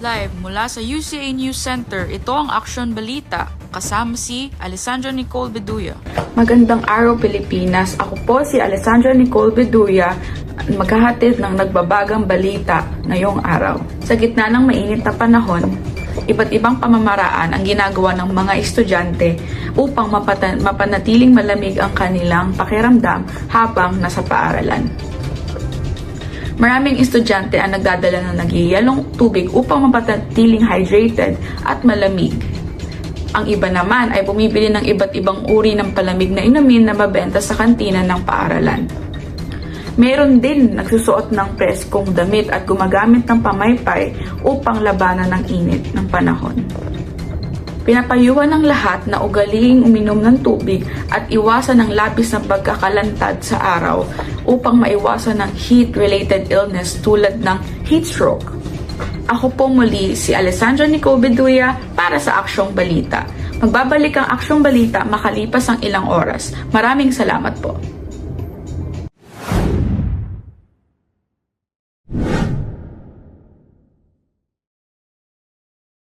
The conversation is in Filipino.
Live mula sa UCA News Center, ito ang Aksyon Balita, kasama si Alessandra Nicole Beduya. Magandang araw Pilipinas, ako po si Alessandra Nicole Beduya, maghahatid ng nagbabagang balita ngayong araw. Sa gitna ng mainit na panahon, iba't ibang pamamaraan ang ginagawa ng mga estudyante upang mapanatiling malamig ang kanilang pakiramdam habang nasa paaralan. Maraming estudyante ang nagdadala ng nagyayalong tubig upang mapanatiling hydrated at malamig. Ang iba naman ay bumibili ng iba't ibang uri ng palamig na inumin na mabenta sa kantina ng paaralan. Meron din nagsusuot ng preskong damit at gumagamit ng pamaypay upang labanan ng init ng panahon. Pinapayuhan ng lahat na ugaliing uminom ng tubig at iwasan ng labis na pagkakalantad sa araw upang maiwasan ng heat-related illness tulad ng heat stroke. Ako po muli si Alessandra Nicole Beduya para sa Aksyong Balita. Magbabalik ang Aksyong Balita makalipas ang ilang oras. Maraming salamat po.